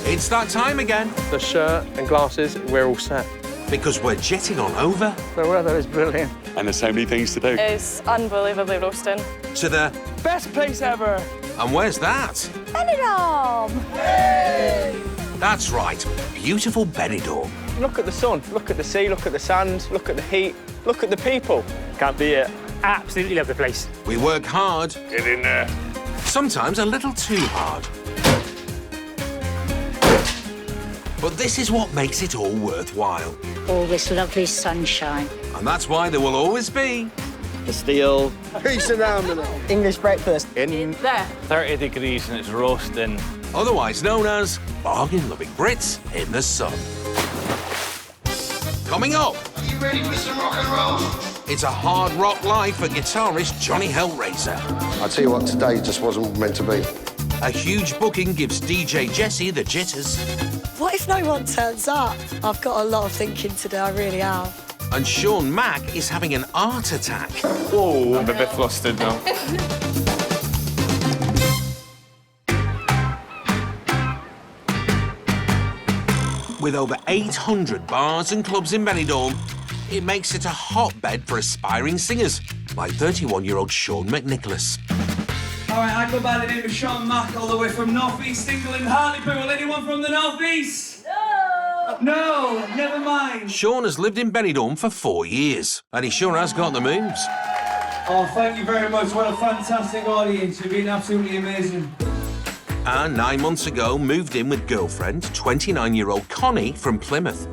It's that time again. The shirt and glasses, we're all set. Because we're jetting on over. The weather is brilliant. And there's so many things to do. It's unbelievably roasting. To the... Best place ever! And where's that? Benidorm! That's right, beautiful Benidorm. Look at the sun, look at the sea, look at the sand, look at the heat, look at the people. Can't beat it. Absolutely love the place. We work hard. Get in there. Sometimes a little too hard. But this is what makes it all worthwhile. All this lovely sunshine. And that's why there will always be... The steel. Peace around the English breakfast. In there. 30 degrees and it's roasting. otherwise known as bargain-loving Brits in the sun. Coming up... Are you ready for some rock and roll? It's a hard rock live for guitarist Johnny Hellraiser. I tell you what, today just wasn't meant to be. A huge booking gives DJ Jessie the jitters. What if no one turns up? I've got a lot of thinking to do, I really have. And Sean Mack is having an art attack. Oh, I'm a bit flustered now. With over 800 bars and clubs in Benidorm, it makes it a hotbed for aspiring singers like 31-year-old Sean McNicholas. All right, I go by the name of Sean Mack, all the way from North East England, Hartlepool. Anyone from the North East? No! No, never mind. Sean has lived in Benidorm for 4 years, and he sure has got the moves. Oh, thank you very much. What a fantastic audience. You've been absolutely amazing. And 9 months ago, moved in with girlfriend, 29-year-old Connie from Plymouth.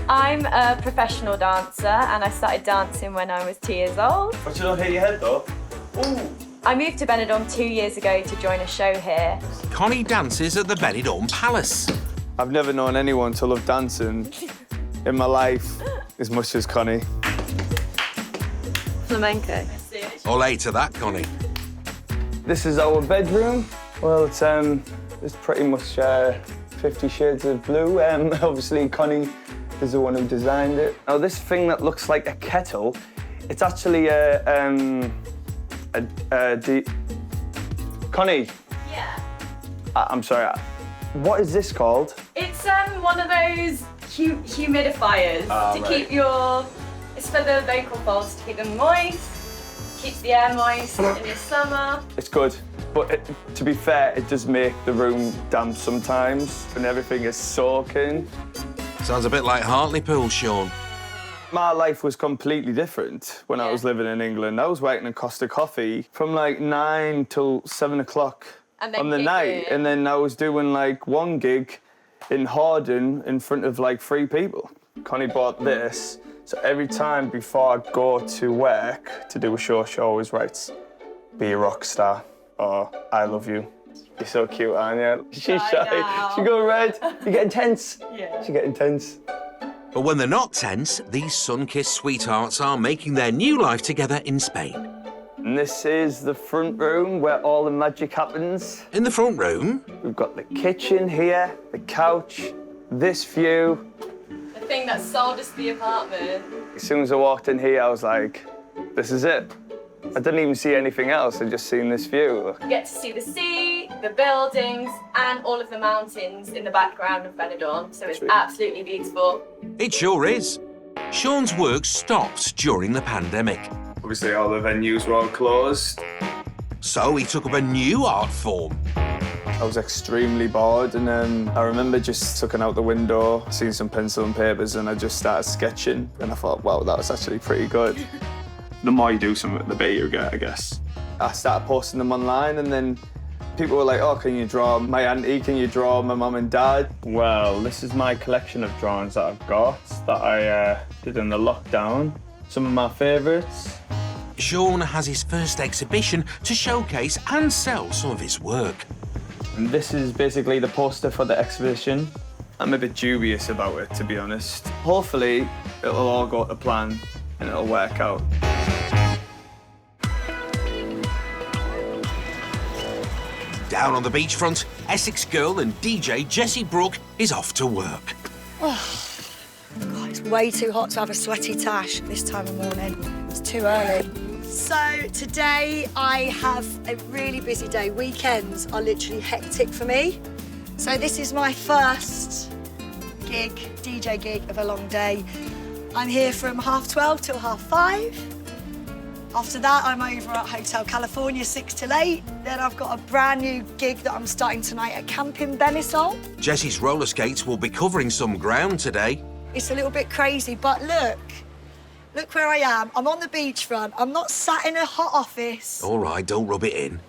I'm a professional dancer and I started dancing when I was 2 years old. But you don't hit your head, though. Ooh. I moved to Benidorm 2 years ago to join a show here. Connie dances at the Benidorm Palace. I've never known anyone to love dancing in my life as much as Connie. Flamenco. Ole to that, Connie. This is our bedroom. Well, it's pretty much 50 Shades of Blue. Obviously, Connie is the one who designed it. Now, this thing that looks like a kettle, it's actually Connie. Yeah. I'm sorry. What is this called? It's one of those humidifiers to keep your... It's for the vocal folds to keep them moist. Keeps the air moist in the summer. It's good, but to be fair, it does make the room damp sometimes and everything is soaking. Sounds a bit like Hartlepool, Sean. My life was completely different when I was living in England. I was working in Costa Coffee from like 9 till 7 o'clock on the night. And then I was doing like one gig in Hardin in front of like 3 people. Connie bought this. So every time before I go to work to do a show, she always writes, "Be a rock star," or "I love you." You're so cute, aren't you? She's shy. She go red. You get intense. Yeah. She get intense. But when they're not tense, these sun-kissed sweethearts are making their new life together in Spain. And this is the front room where all the magic happens. In the front room? We've got the kitchen here, the couch, this view. The thing that sold us the apartment. As soon as I walked in here, I was like, this is it. I didn't even see anything else, I just seen this view. You get to see the sea, the buildings, and all of the mountains in the background of Benidorm, so it's absolutely beautiful. It sure is. Sean's work stopped during the pandemic. Obviously, all the venues were all closed. So he took up a new art form. I was extremely bored, and then I remember just looking out the window, seeing some pencil and papers, and I just started sketching, and I thought, wow, that was actually pretty good. The more you do something, the better you get, I guess. I started posting them online, and then people were like, oh, can you draw my auntie? Can you draw my mum and dad? Well, this is my collection of drawings that I've got that I did in the lockdown. Some of my favourites. Sean has his first exhibition to showcase and sell some of his work. And this is basically the poster for the exhibition. I'm a bit dubious about it, to be honest. Hopefully, it'll all go to plan and it'll work out. Down on the beachfront, Essex girl and DJ Jessie Brooke is off to work. Oh, God, it's way too hot to have a sweaty tash this time of morning. It's too early. So today I have a really busy day. Weekends are literally hectic for me. So this is my first gig, DJ gig of a long day. I'm here from 12:30 till 5:30. After that, I'm over at Hotel California 6 till 8. Then I've got a brand new gig that I'm starting tonight at Camp in Benidorm. Jessie's roller skates will be covering some ground today. It's a little bit crazy, but look where I am. I'm on the beachfront. I'm not sat in a hot office. All right, don't rub it in.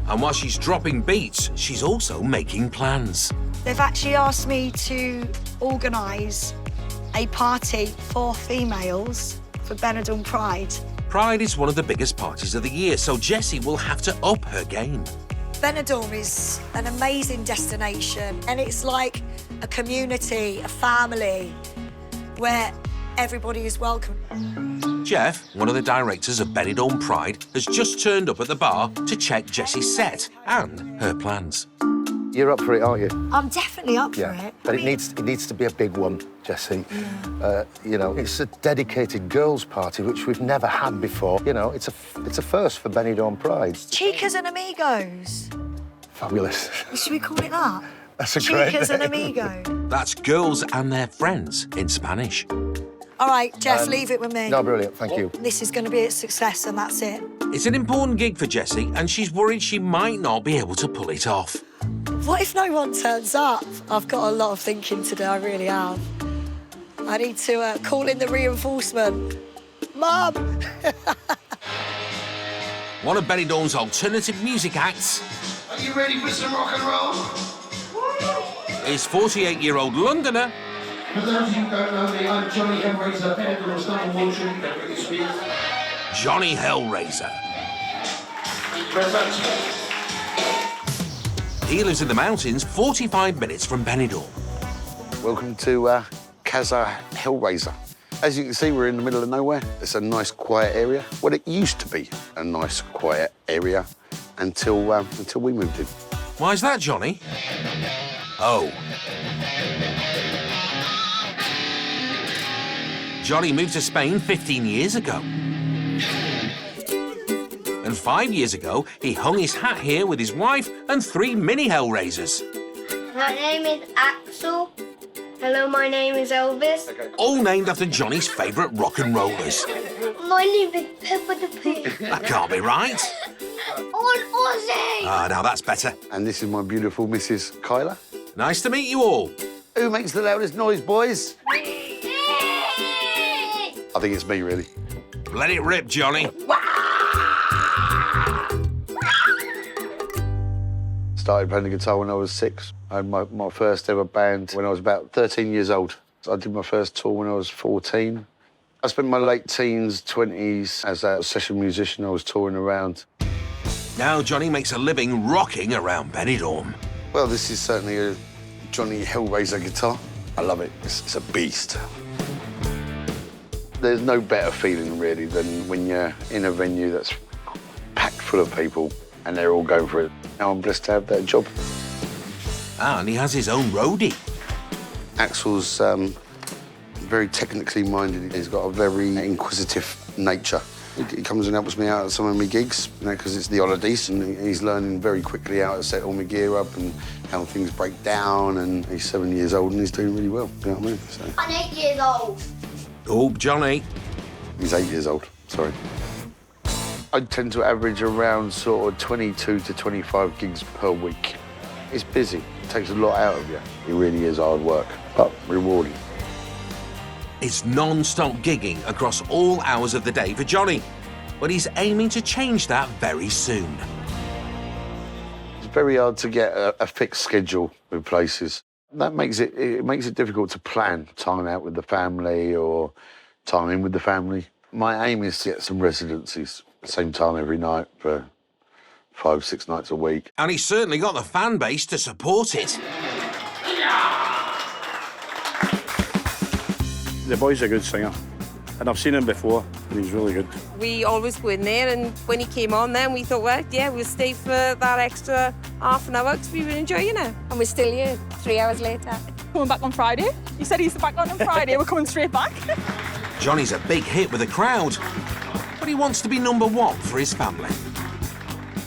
And while she's dropping beats, she's also making plans. They've actually asked me to organise a party for females for Benidorm Pride. Pride is one of the biggest parties of the year, so Jessie will have to up her game. Benidorm is an amazing destination, and it's like a community, a family, where everybody is welcome. Jeff, one of the directors of Benidorm Pride, has just turned up at the bar to check Jessie's set and her plans. You're up for it, aren't you? I'm definitely up for it. But it needs to be a big one, Jessie. Yeah. You know, it's a dedicated girls' party, which we've never had before. You know, it's a first for Benidorm Pride. Chicas and amigos. Fabulous. Should we call it that? That's a great Chicas and name. amigo. That's girls and their friends in Spanish. All right, Jeff, leave it with me. No, brilliant, thank you. This is going to be a success, and that's it. It's an important gig for Jessie, and she's worried she might not be able to pull it off. What if no one turns up? I've got a lot of thinking to do, I really have. I need to call in the reinforcement. Mum! One of Benidorm's alternative music acts Are you ready for some rock and roll? is 48-year-old Londoner For those of you who don't know me, I'm Johnny Hellraiser, Benidorm's #1 tribute to Britney Spears. Johnny Hellraiser. Thank you very much. He lives in the mountains 45 minutes from Benidorm. Welcome to Casa Hellraiser. As you can see, we're in the middle of nowhere. It's a nice, quiet area. Well, it used to be a nice, quiet area until we moved in. Why is that, Johnny? Oh. Johnny moved to Spain 15 years ago. And 5 years ago, he hung his hat here with his wife and 3 mini Hellraisers. My name is Axel. Hello, my name is Elvis. All named after Johnny's favourite rock and rollers. My name is Peppa the Pig. That can't be right. On Ozzy! Ah, now that's better. And this is my beautiful Mrs. Kyla. Nice to meet you all. Who makes the loudest noise, boys? I think it's me, really. Let it rip, Johnny. Started playing the guitar when I was 6. I had my first ever band when I was about 13 years old. I did my first tour when I was 14. I spent my late teens, 20s as a session musician. I was touring around. Now Johnny makes a living rocking around Benidorm. Well, this is certainly a Johnny Hellraiser guitar. I love it. It's a beast. There's no better feeling, really, than when you're in a venue that's packed full of people and they're all going for it. Now I'm blessed to have that job. And he has his own roadie. Axel's very technically minded. He's got a very inquisitive nature. He comes and helps me out at some of my gigs, you know, because it's the holidays, and he's learning very quickly how to set all my gear up and how things break down, and he's 7 years old and he's doing really well, you know what I mean? So. I'm 8 years old. Oh, Johnny. He's 8 years old, sorry. I tend to average around sort of 22 to 25 gigs per week. It's busy, it takes a lot out of you. It really is hard work, but rewarding. It's non-stop gigging across all hours of the day for Johnny, but he's aiming to change that very soon. It's very hard to get a fixed schedule with places. That makes it difficult to plan time out with the family or time in with the family. My aim is to get some residencies, same time every night for 5, 6 nights a week. And he's certainly got the fan base to support it. The boy's a good singer, and I've seen him before, and he's really good. We always go in there, and when he came on then, we thought, well, yeah, we'll stay for that extra half an hour because we were enjoying it. And we're still here 3 hours later. Coming back on Friday. He said he's back on Friday. We're coming straight back. Johnny's a big hit with the crowd, but he wants to be #1 for his family.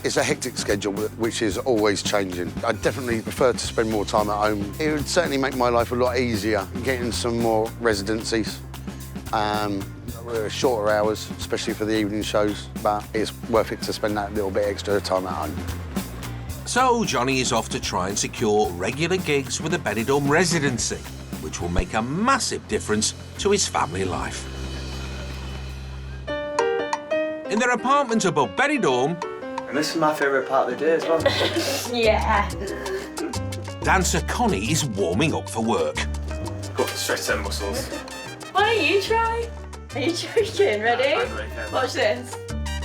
It's a hectic schedule, which is always changing. I definitely prefer to spend more time at home. It would certainly make my life a lot easier, getting some more residencies, shorter hours, especially for the evening shows, but it's worth it to spend that little bit extra time at home. So Johnny is off to try and secure regular gigs with a Benidorm residency, which will make a massive difference to his family life. In their apartment above Benidorm... And this is my favourite part of the day as well. Yeah. Dancer Connie is warming up for work. Got to stretch them muscles. Why don't you try? Are you joking? Ready? Watch this.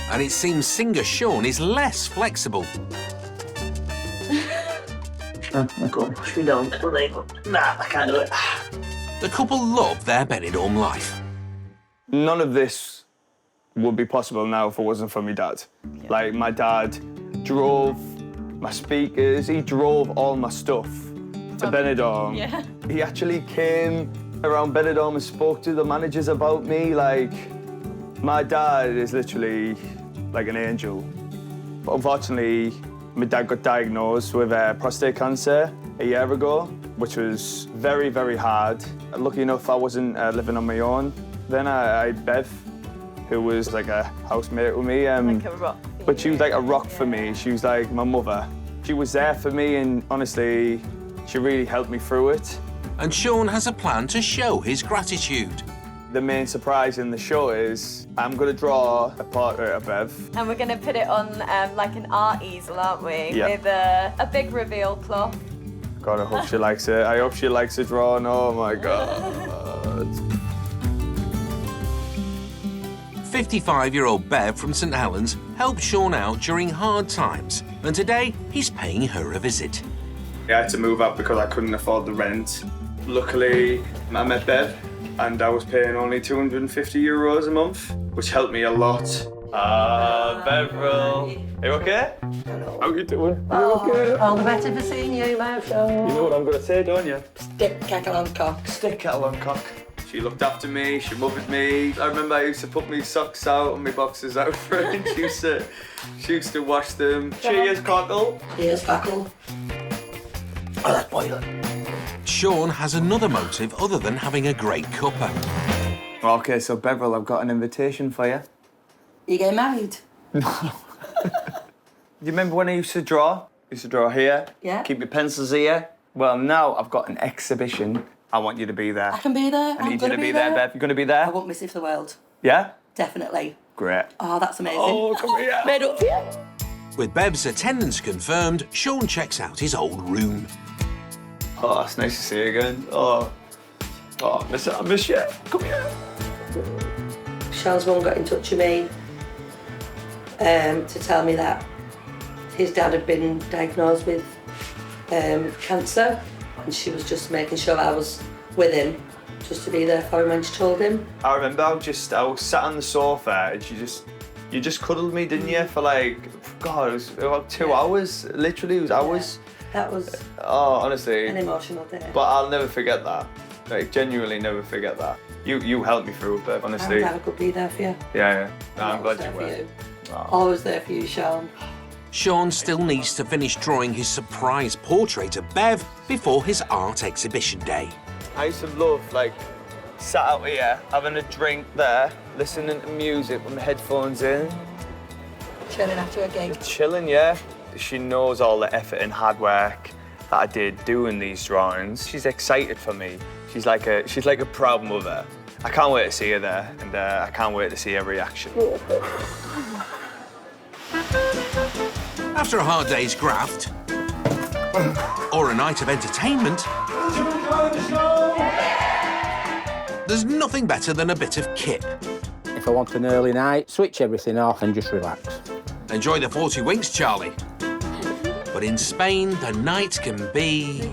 And it seems singer Sean is less flexible. Go, push me down. Nah, I can't do it. The couple love their Benidorm life. None of this would be possible now if it wasn't for my dad. Yeah. Like, my dad drove my speakers, he drove all my stuff to Benidorm. Yeah. He actually came around Benidorm and spoke to the managers about me. Like, my dad is literally like an angel. But unfortunately, my dad got diagnosed with prostate cancer a year ago, which was very, very hard. Lucky enough, I wasn't living on my own. Then I had Bev, who was like a housemate with me. Like a rock. But she was like a rock for me. She was like my mother. She was there for me, and honestly, she really helped me through it. And Sean has a plan to show his gratitude. The main surprise in the show is I'm going to draw a portrait of Bev. And we're going to put it on like an art easel, aren't we? Yeah. With a big reveal cloth. God, I hope she likes it. I hope she likes the drawing. Oh, my God. 55-year-old Bev from St Helens helped Sean out during hard times, and today he's paying her a visit. I had to move out because I couldn't afford the rent. Luckily, I met Bev, and I was paying only €250 a month, which helped me a lot. Beverell. Are you okay? How are you doing? Are you okay? All the better for seeing you, love. You know what I'm going to say, don't you? Stick kettle on cock. Stick kettle on cock. She looked after me, she mothered me. I remember I used to put my socks out and my boxes out for her, and she used to wash them. Cheers, cockle. Cheers, cockle. Oh, that's boiling. Sean has another motive other than having a great cuppa. Okay, so Beverell, I've got an invitation for you. You getting married? Do you remember when I used to draw? I used to draw here. Yeah. Keep your pencils here. Well, now I've got an exhibition. I want you to be there. I can be there. I need you to be there, Bev. You're going to be there? I won't miss it for the world. Yeah? Definitely. Great. Oh, that's amazing. Oh, come here. Made up for you. With Bev's attendance confirmed, Sean checks out his old room. Oh, it's nice to see you again. Oh, I miss you. Come here. Sean's mum got in touch with me to tell me that his dad had been diagnosed with cancer, and she was just making sure I was with him, just to be there for him when she told him. I remember I was sat on the sofa and you just cuddled me, didn't you? For like, God, it was about 2 hours. Literally, it was hours. That was honestly an emotional day. But I'll never forget that. Like, genuinely never forget that. You helped me through it, Bev, honestly. I'm glad I could be there for you. Yeah. No, I'm glad you were. Always there for you, Sean. Sean still needs to finish drawing his surprise portrait of Bev before his art exhibition day. I used to love, like, sat out here, having a drink there, listening to music with my headphones in. Chilling after a gig. Chilling, yeah. She knows all the effort and hard work that I did doing these drawings. She's excited for me. She's like a proud mother. I can't wait to see her there, and I can't wait to see her reaction. After a hard day's graft, or a night of entertainment, there's nothing better than a bit of kip. If I want an early night, switch everything off and just relax. Enjoy the 40 winks, Charlie. But in Spain, the night can be...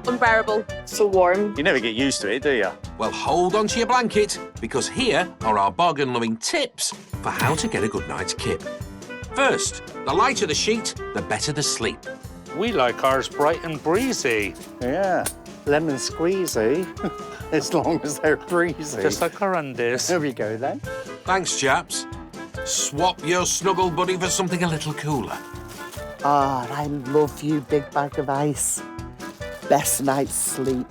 unbearable. So warm. You never get used to it, do you? Well, hold on to your blanket, because here are our bargain-loving tips for how to get a good night's kip. First, the lighter the sheet, the better the sleep. We like ours bright and breezy. Yeah, lemon squeezy, as long as they're breezy. Just like our undies. There we go, then. Thanks, chaps. Swap your snuggle buddy for something a little cooler. Oh, I love you, big bag of ice. Best night's sleep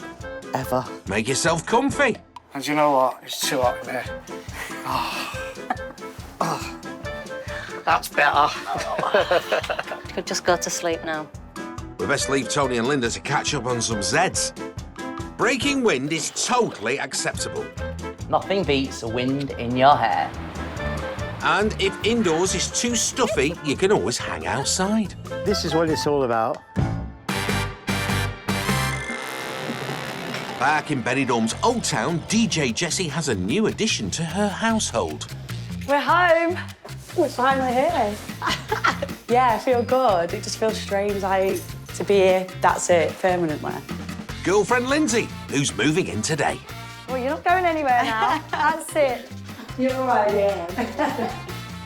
ever. Make yourself comfy. And you know what? It's too hot in here. Oh, that's better. Could just go to sleep now. We best leave Tony and Linda to catch up on some Zeds. Breaking wind is totally acceptable. Nothing beats a wind in your hair. And if indoors is too stuffy, you can always hang outside. This is what it's all about. Back in Benidorm's Old Town, DJ Jessie has a new addition to her household. We're home. We're finally here. Yeah, I feel good. It just feels strange, like, to be here. That's it, permanently. Girlfriend Lindsay, who's moving in today. Well, you're not going anywhere now. That's it. You're right, yeah.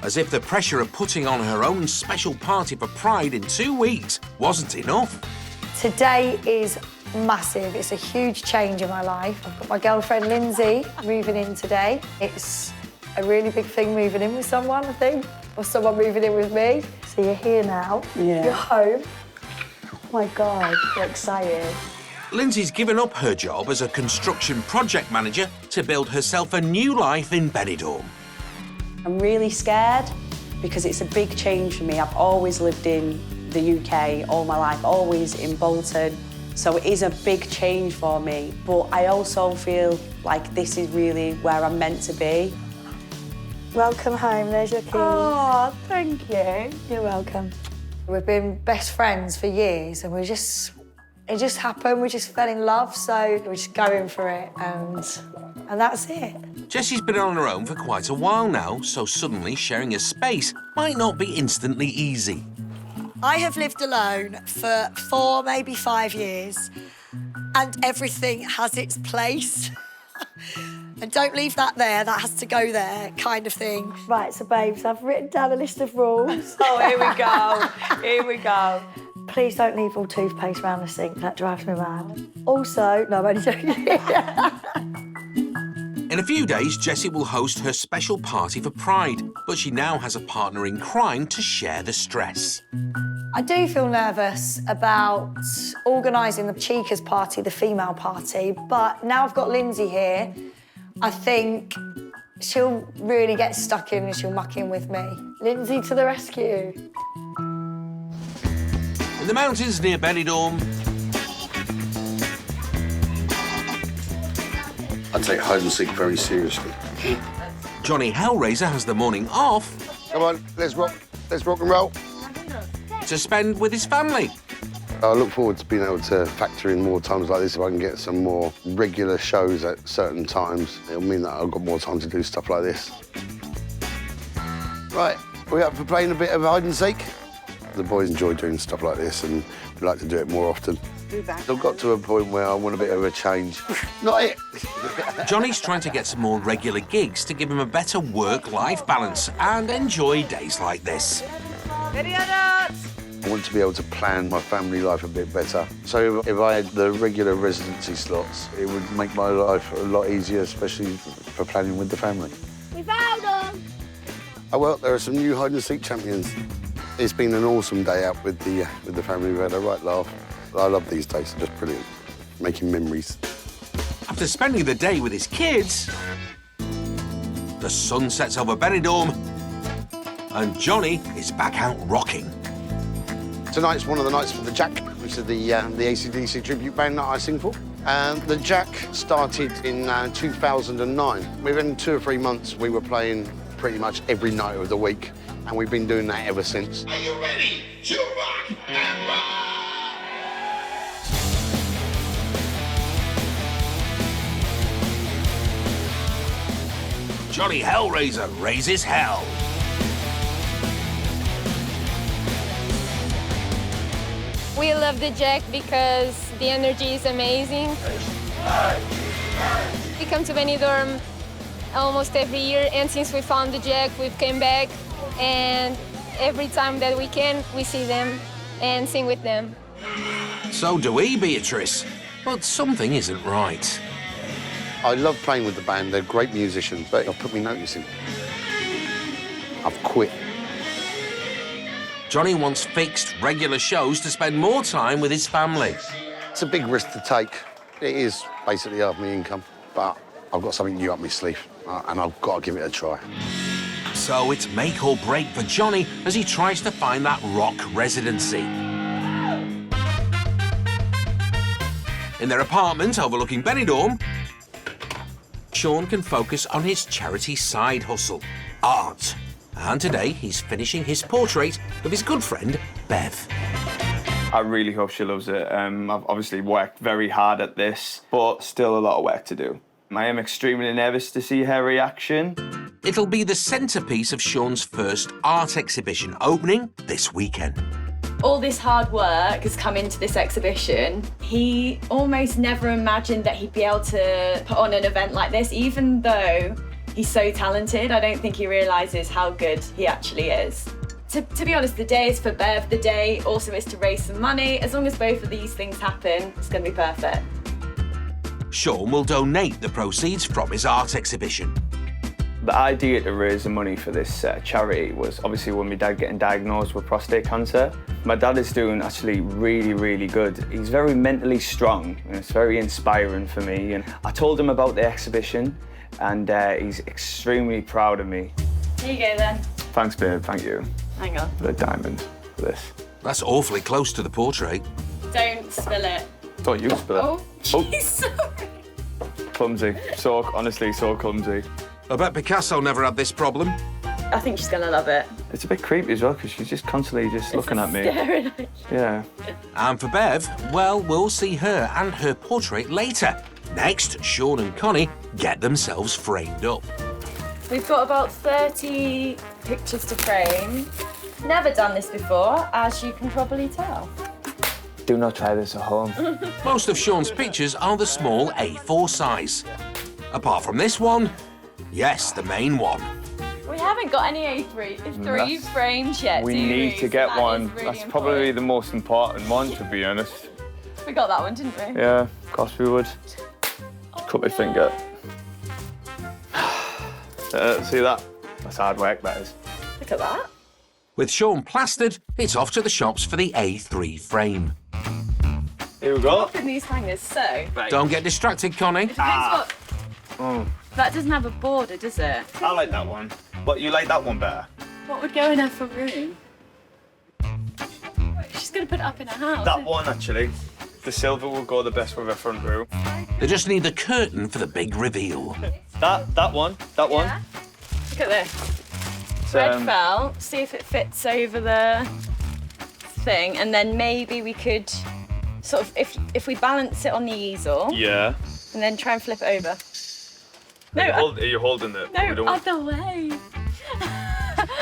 As if the pressure of putting on her own special party for Pride in 2 weeks wasn't enough. Today is massive. It's a huge change in my life. I've got my girlfriend Lindsay moving in today. It's a really big thing moving in with someone, I think, or someone moving in with me. So you're here now. Yeah. You're home. Oh my God, you're excited. Lindsay's given up her job as a construction project manager to build herself a new life in Benidorm. I'm really scared because it's a big change for me. I've always lived in the UK all my life, always in Bolton. So it is a big change for me, but I also feel like this is really where I'm meant to be. Welcome home, there's your keys. Oh, thank you. You're welcome. We've been best friends for years and it just happened, we just fell in love, so we're just going for it and that's it. Jessie's been on her own for quite a while now, so suddenly sharing a space might not be instantly easy. I have lived alone for 4, maybe 5 years, and everything has its place. And don't leave that there, that has to go there, kind of thing. Right, so babes, I've written down a list of rules. Oh, here we go, here we go. Please don't leave all toothpaste around the sink, that drives me mad. Also, no, I'm only joking. In a few days, Jessie will host her special party for Pride, but she now has a partner in crime to share the stress. I do feel nervous about organising the Chicas party, the female party, but now I've got Lindsay here, I think she'll really get stuck in and she'll muck in with me. Lindsay to the rescue. In the mountains near Benidorm, I take hide and seek very seriously. Johnny Hellraiser has the morning off. Come on, let's rock and roll. To spend with his family. I look forward to being able to factor in more times like this. If I can get some more regular shows at certain times, it'll mean that I've got more time to do stuff like this. Right, we up for playing a bit of hide and seek? The boys enjoy doing stuff like this and we like to do it more often. I've got to a point where I want a bit of a change. Not it. Johnny's trying to get some more regular gigs to give him a better work-life balance and enjoy days like this. I want to be able to plan my family life a bit better. So if I had the regular residency slots, it would make my life a lot easier, especially for planning with the family. We found them! Oh, well, there are some new hide and seek champions. It's been an awesome day out with the family. We've had a right laugh. I love these days, they're just brilliant, making memories. After spending the day with his kids, the sun sets over Benidorm, and Johnny is back out rocking. Tonight's one of the nights for the Jack, which is the AC/DC tribute band that I sing for. The Jack started in 2009. Within 2 or 3 months, we were playing pretty much every night of the week, and we've been doing that ever since. Are you ready to rock and roll? Johnny Hellraiser raises hell. We love the Jack because the energy is amazing. We come to Benidorm almost every year, and since we found the Jack, we've came back, and every time that we can, we see them and sing with them. So do we, Beatrice. But something isn't right. I love playing with the band. They're great musicians, but it'll put me noticing. I've quit. Johnny wants fixed, regular shows to spend more time with his family. It's a big risk to take. It is basically half my income, but I've got something new up my sleeve, and I've got to give it a try. So it's make or break for Johnny as he tries to find that rock residency. In their apartment overlooking Benidorm, Sean can focus on his charity side hustle, art. And today he's finishing his portrait of his good friend, Bev. I really hope she loves it. I've obviously worked very hard at this, but still a lot of work to do. I am extremely nervous to see her reaction. It'll be the centrepiece of Sean's first art exhibition, opening this weekend. All this hard work has come into this exhibition. He almost never imagined that he'd be able to put on an event like this, even though he's so talented. I don't think he realises how good he actually is. To be honest, the day is for Bev. The day also is to raise some money. As long as both of these things happen, it's going to be perfect. Sean will donate the proceeds from his art exhibition. The idea to raise the money for this charity was obviously when my dad getting diagnosed with prostate cancer. My dad is doing actually really, really good. He's very mentally strong and it's very inspiring for me. And I told him about the exhibition and he's extremely proud of me. Here you go then. Thanks, babe, thank you. Hang on. For the diamond for this. That's awfully close to the portrait. Don't spill it. Thought you spill it. Oh, jeez, sorry. Clumsy. Honestly, so clumsy. I bet Picasso never had this problem. I think she's going to love it. It's a bit creepy as well, because she's just constantly looking at me. Staring at you. Yeah. And for Bev, well, we'll see her and her portrait later. Next, Sean and Connie get themselves framed up. We've got about 30 pictures to frame. Never done this before, as you can probably tell. Do not try this at home. Most of Sean's pictures are the small A4 size. Apart from this one, yes, the main one. We haven't got any A3 frames yet, We do need to get So one. really That's probably the most important one, to be honest. We got that one, didn't we? Yeah, of course we would. Cut my finger. See that? That's hard work, that is. Look at that. With Sean plastered, it's off to the shops for the A3 frame. Here we go. Open these hangers, so. Don't get distracted, Connie. That doesn't have a border, does it? I like that one. What, you like that one better? What would go in her front room? She's going to put it up in her house. That one, actually. The silver will go the best with her front room. They just need the curtain for the big reveal. That one. Look at this. Red felt, see if it fits over the thing, and then maybe we could sort of, if we balance it on the easel. Yeah. And then try and flip it over. No, Are you holding it? No, other way.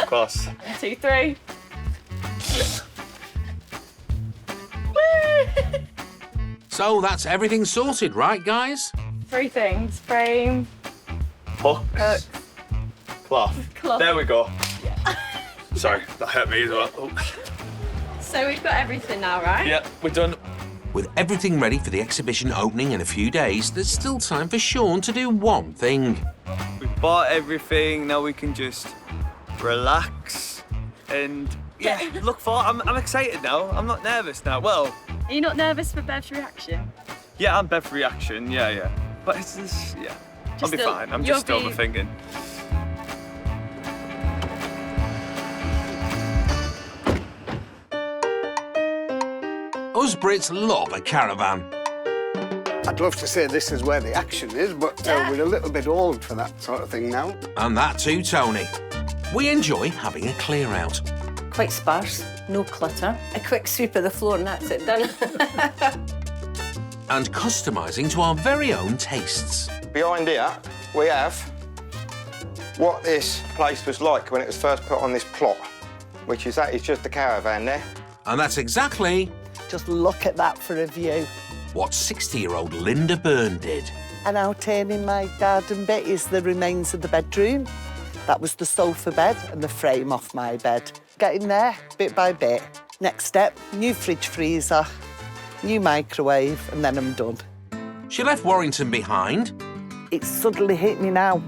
Cross. 1, 2, 3. So that's everything sorted, right, guys? 3 things: frame, hooks, cloth. There we go. Yeah. Sorry, that hurt me as well. Oh. So we've got everything now, right? Yeah, we're done. With everything ready for the exhibition opening in a few days, there's still time for Sean to do one thing. We've bought everything, now we can just relax and look forward. I'm excited now. I'm not nervous now. Well, are you not nervous for Bev's reaction? Yeah, I'm Bev's reaction. Yeah. But it's just, I'll be fine. I'm just overthinking. Us Brits love a caravan. I'd love to say this is where the action is, but we're a little bit old for that sort of thing now. And that too, Tony. We enjoy having a clear out. Quite sparse, no clutter. A quick sweep of the floor and that's it, done. And customising to our very own tastes. Behind here, we have what this place was like when it was first put on this plot, which is just the caravan there. And that's exactly... Just look at that for a view. What 60-year-old Linda Byrne did. And out here in my garden bit is the remains of the bedroom. That was the sofa bed and the frame off my bed. Getting there, bit by bit. Next step, new fridge freezer, new microwave, and then I'm done. She left Warrington behind. It suddenly hit me now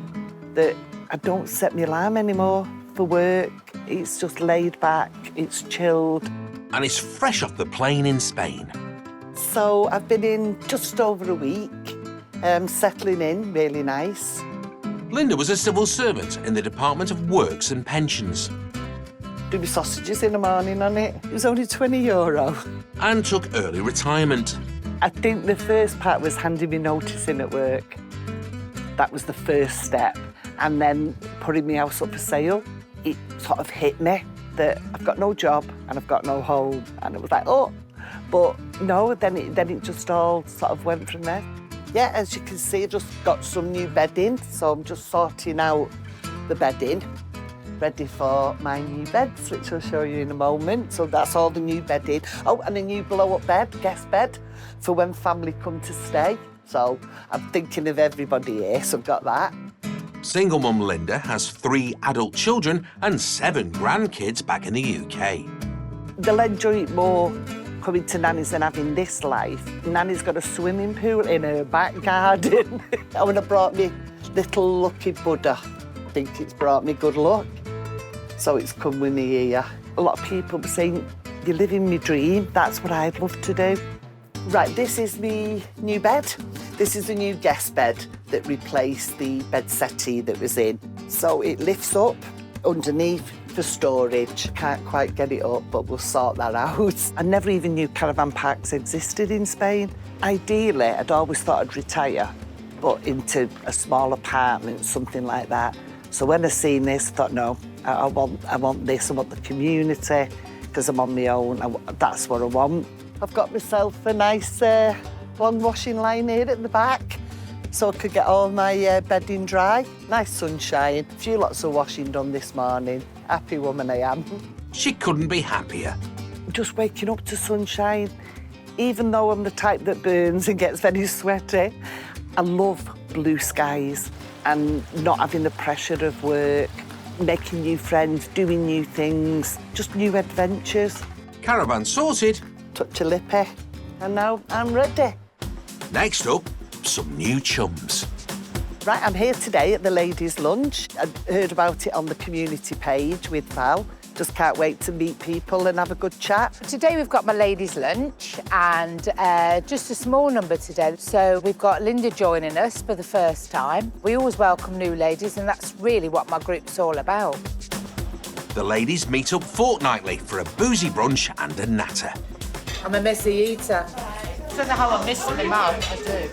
that I don't set my alarm anymore for work. It's just laid back, it's chilled. And is fresh off the plane in Spain. So I've been in just over a week, settling in, really nice. Linda was a civil servant in the Department of Works and Pensions. Do my sausages in the morning on it. It was only €20. And took early retirement. I think the first part was handing me notice in at work. That was the first step. And then putting my house up for sale, it sort of hit me that I've got no job and I've got no home. And it was like, oh, but no, then it just all sort of went from there. Yeah, as you can see, I just got some new bedding, so I'm just sorting out the bedding, ready for my new beds, which I'll show you in a moment. So that's all the new bedding. Oh, and a new blow-up bed, guest bed, for when family come to stay. So I'm thinking of everybody here, so I've got that. Single mum Linda has 3 adult children and 7 grandkids back in the UK. They'll enjoy it more coming to Nanny's than having this life. Nanny's got a swimming pool in her back garden. And when I brought me little lucky Buddha, I think it's brought me good luck. So it's come with me here. A lot of people were saying, you're living my dream. That's what I'd love to do. Right, this is my new bed. This is a new guest bed that replaced the bed settee that was in. So it lifts up underneath for storage. Can't quite get it up, but we'll sort that out. I never even knew caravan parks existed in Spain. Ideally, I'd always thought I'd retire, but into a small apartment, something like that. So when I seen this, I thought, no, I want this. I want the community, because I'm on my own. That's what I want. I've got myself a nice long washing line here at the back, so I could get all my bedding dry. Nice sunshine. A few lots of washing done this morning. Happy woman I am. She couldn't be happier. Just waking up to sunshine. Even though I'm the type that burns and gets very sweaty, I love blue skies and not having the pressure of work, making new friends, doing new things, just new adventures. Caravan sorted. Touch a lippy, and now I'm ready. Next up, some new chums. Right, I'm here today at the ladies' lunch. I heard about it on the community page with Val. Just can't wait to meet people and have a good chat. Today we've got my ladies' lunch and just a small number today. So we've got Linda joining us for the first time. We always welcome new ladies and that's really what my group's all about. The ladies meet up fortnightly for a boozy brunch and a natter. I'm a messy eater. I don't know how I'm missing them out, I do.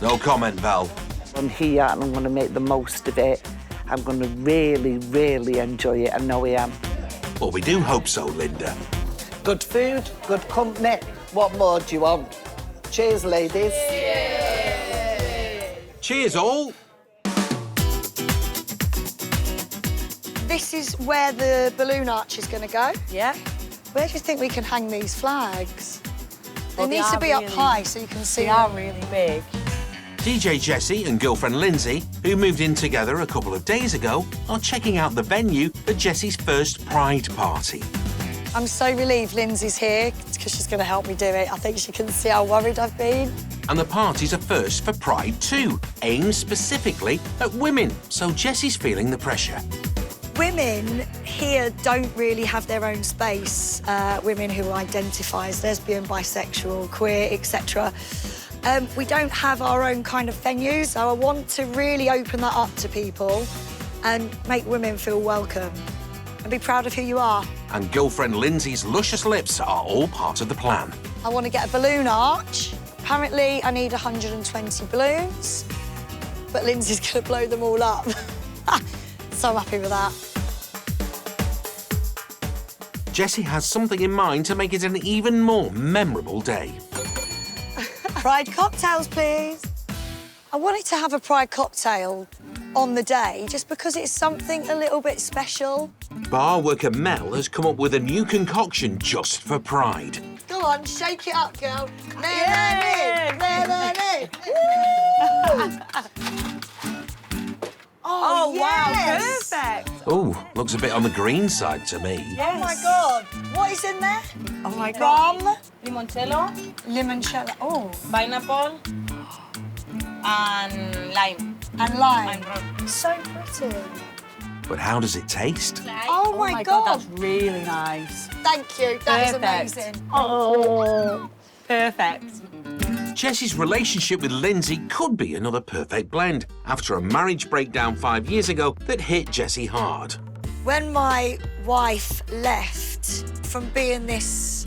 No comment, Val. I'm here and I'm going to make the most of it. I'm going to really, really enjoy it. I know I am. Well, we do hope so, Linda. Good food, good company. What more do you want? Cheers, ladies. Cheers, all. This is where the balloon arch is going to go. Yeah. Where do you think we can hang these flags? Well, they need to be up high so you can see. They are really big. DJ Jessie and girlfriend Lindsay, who moved in together a couple of days ago, are checking out the venue for Jessie's first Pride party. I'm so relieved Lindsay's here because she's going to help me do it. I think she can see how worried I've been. And the party's a first for Pride too, aimed specifically at women, so Jessie's feeling the pressure. Women here don't really have their own space. Women who identify as lesbian, bisexual, queer, etc. We don't have our own kind of venues, so I want to really open that up to people and make women feel welcome and be proud of who you are. And girlfriend Lindsay's luscious lips are all part of the plan. I want to get a balloon arch. Apparently, I need 120 balloons, but Lindsay's going to blow them all up. So I'm happy with that. Jessie has something in mind to make it an even more memorable day. Pride cocktails, please. I wanted to have a Pride cocktail on the day just because it's something a little bit special. Bar worker Mel has come up with a new concoction just for Pride. Go on, shake it up, girl. Oh, yes. wow, perfect. Oh, looks a bit on the green side to me. Yes. Oh, my God. What is in there? Oh, my God. Rum. Limoncello. Limoncello. Oh. Pineapple. And lime. And lime. And rum. So pretty. But how does it taste? Oh my God. That's really nice. Thank you. That is Perfect. amazing. Oh, perfect. Jessie's relationship with Lindsay could be another perfect blend after a marriage breakdown 5 years ago that hit Jessie hard. When my wife left, from being this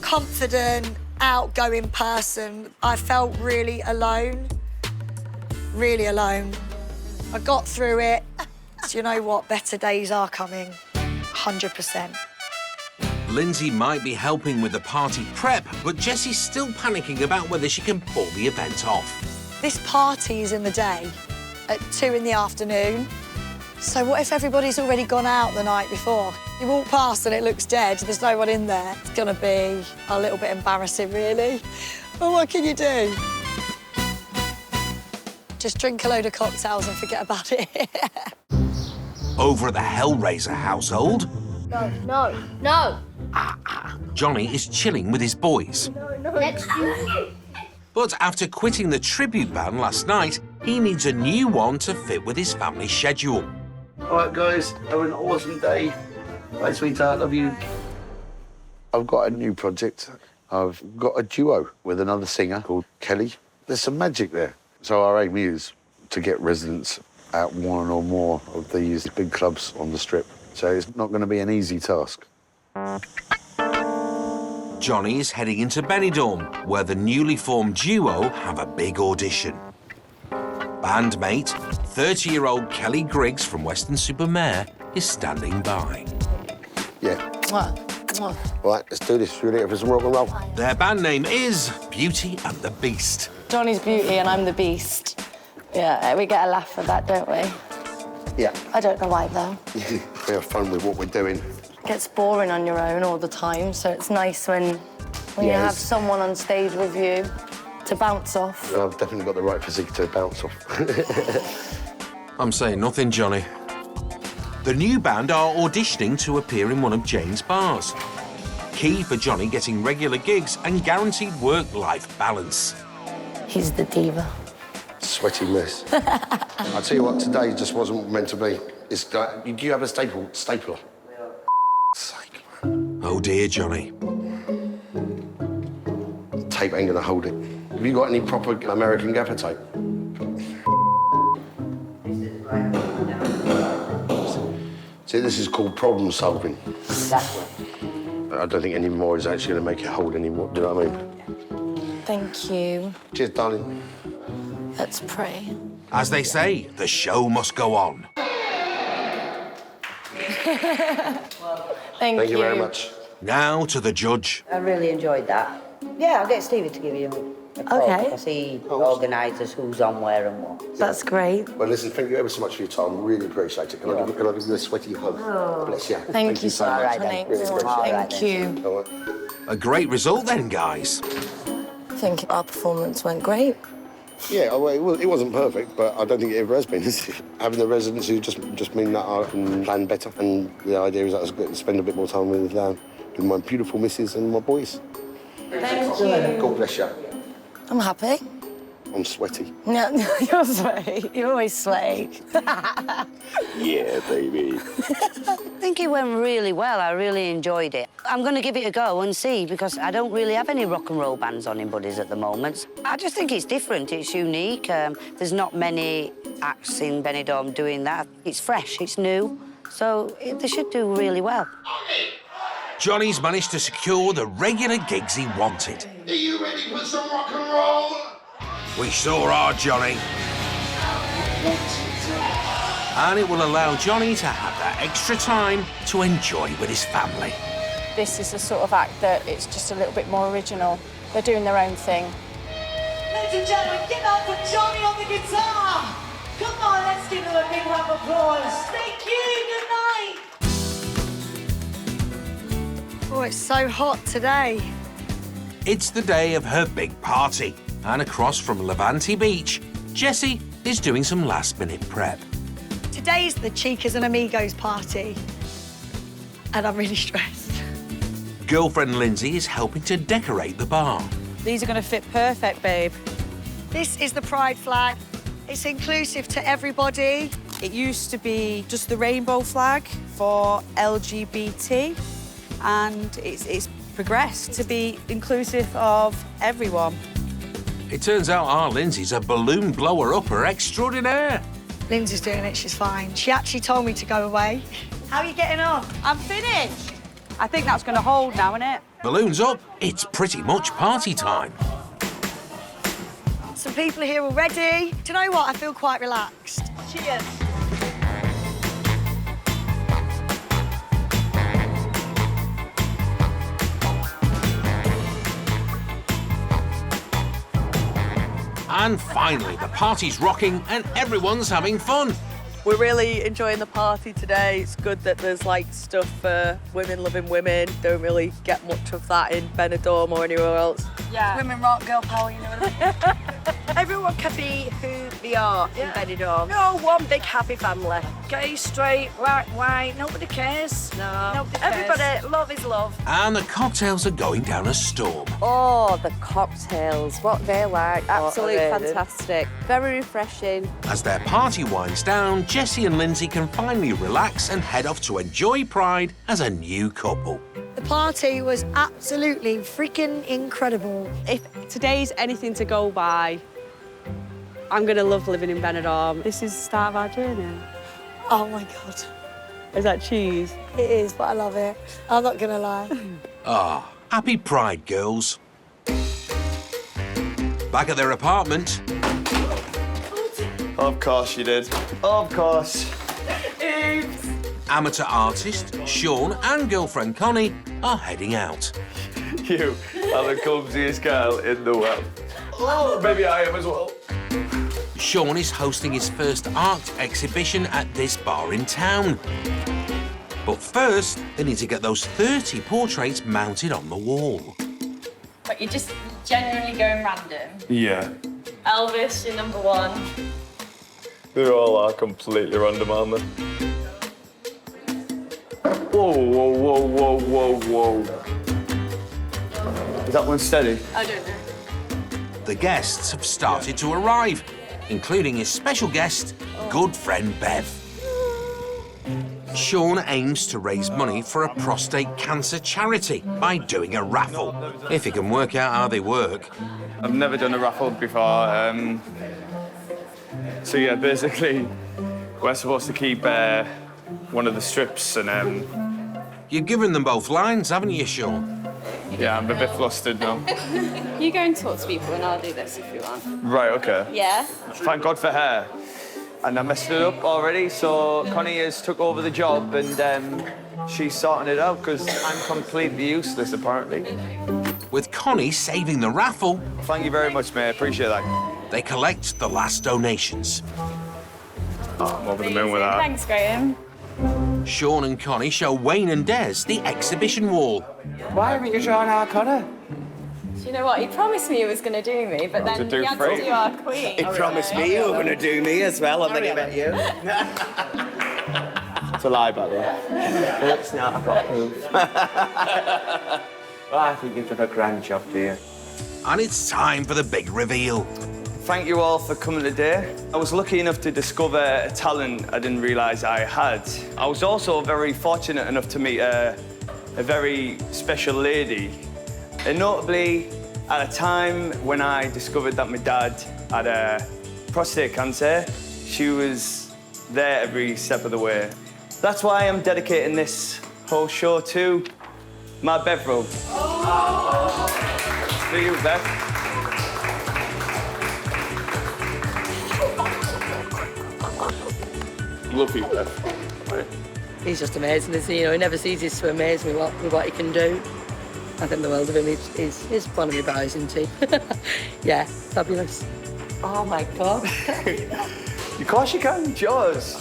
confident, outgoing person, I felt really alone. Really alone. I got through it. Do you know what? Better days are coming. 100%. Lindsay might be helping with the party prep, but Jessie's still panicking about whether she can pull the event off. This party is in the day at 2 in the afternoon. So what if everybody's already gone out the night before? You walk past and it looks dead, there's no one in there. It's gonna be a little bit embarrassing, really. But what can you do? Just drink a load of cocktails and forget about it. Over at the Hellraiser household, No. Johnny is chilling with his boys. Let's do it. But after quitting the tribute band last night, he needs a new one to fit with his family schedule. All right, guys, have an awesome day. Bye, sweetheart, love you. I've got a new project. I've got a duo with another singer called Kelly. There's some magic there. So our aim is to get residents at one or more of these big clubs on the Strip. So it's not going to be an easy task. Johnny is heading into Benidorm, where the newly formed duo have a big audition. Bandmate, 30-year-old Kelly Griggs from Weston-super-Mare is standing by. Yeah. Right, let's do this. You ready for some rock and roll? Their band name is Beauty and the Beast. Johnny's Beauty and I'm the Beast. Yeah, we get a laugh for that, don't we? Yeah. I don't know why, though. We have fun with what we're doing. It gets boring on your own all the time, so it's nice when you have someone on stage with you to bounce off. I've definitely got the right physique to bounce off. I'm saying nothing, Johnny. The new band are auditioning to appear in one of Jane's bars. Key for Johnny getting regular gigs and guaranteed work-life balance. He's the diva. Sweaty mess. I tell you what, today just wasn't meant to be. It's like, do you have a stapler? Oh dear, Johnny. Tape ain't gonna hold it. Have you got any proper American gaffer tape? See, this is called problem solving. Exactly. I don't think any more is actually gonna make it hold anymore. Do you know what I mean? Thank you. Cheers, darling. Let's pray. As they say, the show must go on. Thank you very much. Now to the judge. I really enjoyed that. Yeah, I'll get Stevie to give you a call. Okay. Because he organises who's on where and what. That's great. Well, listen, thank you ever so much for your time. Really appreciate it. Can I give you a sweaty hug? Oh. Bless you. Thank you so much, honey. Thank you. A great result then, guys. I think our performance went great. Yeah, well, it wasn't perfect, but I don't think it ever has been. Having the residents who just mean that I can plan better, and the idea is that I can spend a bit more time with my beautiful missus and my boys. Thank you. God bless you. I'm happy. I'm sweaty. No, you're sweaty. You're always sweaty. Yeah, baby. I think it went really well. I really enjoyed it. I'm going to give it a go and see, because I don't really have any rock and roll bands on in Buddies at the moment. I just think it's different. It's unique. There's not many acts in Benidorm doing that. It's fresh. It's new. So they should do really well. Johnny's managed to secure the regular gigs he wanted. Are you ready for some rock and roll? We sure are, Johnny. And it will allow Johnny to have that extra time to enjoy with his family. This is the sort of act that it's just a little bit more original. They're doing their own thing. Ladies and gentlemen, give up for Johnny on the guitar. Come on, let's give him a big round of applause. Thank you, good night. Oh, it's so hot today. It's the day of her big party. And across from Levante Beach, Jessie is doing some last-minute prep. Today's the Chicas and Amigos party. And I'm really stressed. Girlfriend Lindsay is helping to decorate the bar. These are going to fit perfect, babe. This is the pride flag. It's inclusive to everybody. It used to be just the rainbow flag for LGBT, and it's progressed to be inclusive of everyone. It turns out our Lindsay's a balloon blower-upper extraordinaire. Lindsay's doing it, she's fine. She actually told me to go away. How are you getting on? I'm finished. I think that's going to hold now, isn't it? Balloons up, it's pretty much party time. Some people are here already. Do you know what? I feel quite relaxed. Cheers. And finally, the party's rocking and everyone's having fun. We're really enjoying the party today. It's good that there's like stuff for women loving women. Don't really get much of that in Benidorm or anywhere else. Yeah. Women rock, girl power, you know what I mean? Everyone can be who they are in Benidorm. No, one big happy family. Gay, straight, black, white, nobody cares. No. Nobody cares. Everybody, love is love. And the cocktails are going down a storm. Oh, the cocktails, what they're like. Absolutely fantastic. Very refreshing. As their party winds down, Jessie and Lindsay can finally relax and head off to enjoy Pride as a new couple. The party was absolutely freaking incredible. If today's anything to go by, I'm going to love living in Benidorm. This is the start of our journey. Oh, my God. Is that cheese? It is, but I love it. I'm not going to lie. Ah, happy Pride, girls. Back at their apartment. Of course you did. Of course. Oops. Amateur artist Sean and girlfriend Connie are heading out. You are the clumsiest girl in the world. Oh, maybe I am as well. Sean is hosting his first art exhibition at this bar in town. But first, they need to get those 30 portraits mounted on the wall. But you're just genuinely going random. Yeah. Elvis, you're number one. They all are completely random, aren't they? Whoa, whoa, whoa, whoa, whoa, whoa. Is that one steady? I don't know. The guests have started to arrive, including his special guest, good friend Bev. Sean aims to raise money for a prostate cancer charity by doing a raffle, if he can work out how they work. I've never done a raffle before. So yeah, basically, we're supposed to keep one of the strips and... You've given them both lines, haven't you, Sean? Yeah, I'm a bit flustered now. You go and talk to people and I'll do this if you want. Right, OK. Yeah? Thank God for her. And I messed it up already, so Connie has took over the job and she's sorting it out because I'm completely useless, apparently. With Connie saving the raffle... Thank you very much, mate. Appreciate that. They collect the last donations. Oh, I'm over the moon with that. Thanks, Graham. Sean and Connie show Wayne and Des the exhibition wall. Why haven't you drawn our Connor? Do you know what? He promised me he was going to do me, but then he had to do our queen. He promised me you were going to do me as well, and then he met you. It's a lie, by the way. No, it's not. I've got proof. Well, I think you've done a grand job, dear. And it's time for the big reveal. Thank you all for coming today. I was lucky enough to discover a talent I didn't realise I had. I was also very fortunate enough to meet a very special lady. And notably, at a time when I discovered that my dad had prostate cancer, she was there every step of the way. That's why I'm dedicating this whole show to my Bev-ro. To you, Bev. Love you, Bev. Right. He's just amazing, isn't he? You know, he never ceases to amaze me with what he can do. I think the world of him. He's one of my boys, isn't he? Yeah, fabulous. Oh, my God. Of course you can, yours.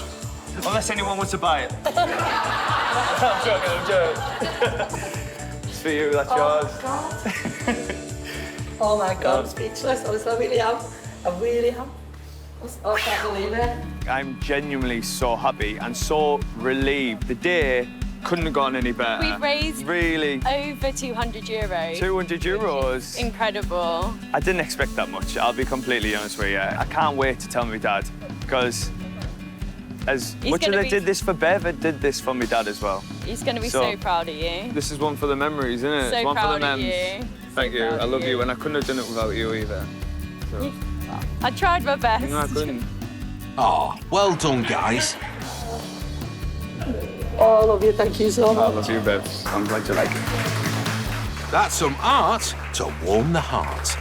Unless anyone wants to buy it. I'm joking. It's for you, that's yours. God. Oh, my God, I'm speechless. Honestly, I really am. I really am. I can't believe it. I'm genuinely so happy and so relieved. The day couldn't have gone any better. We raised over 200 euros. 200 euros? Incredible. I didn't expect that much, I'll be completely honest with you. I can't wait to tell my dad, because As He's much as gonna I be- did this for Bev, I did this for my dad as well. He's going to be so proud of you. This is one for the memories, isn't it? So It's one for the proud of mems. you. Thank you. I love you, and I couldn't have done it without you either. So. I tried my best. No, I couldn't. Ah, well done, guys. Oh, I love you. Thank you so much. I love you, Bev. I'm glad you like it. That's some art to warm the heart.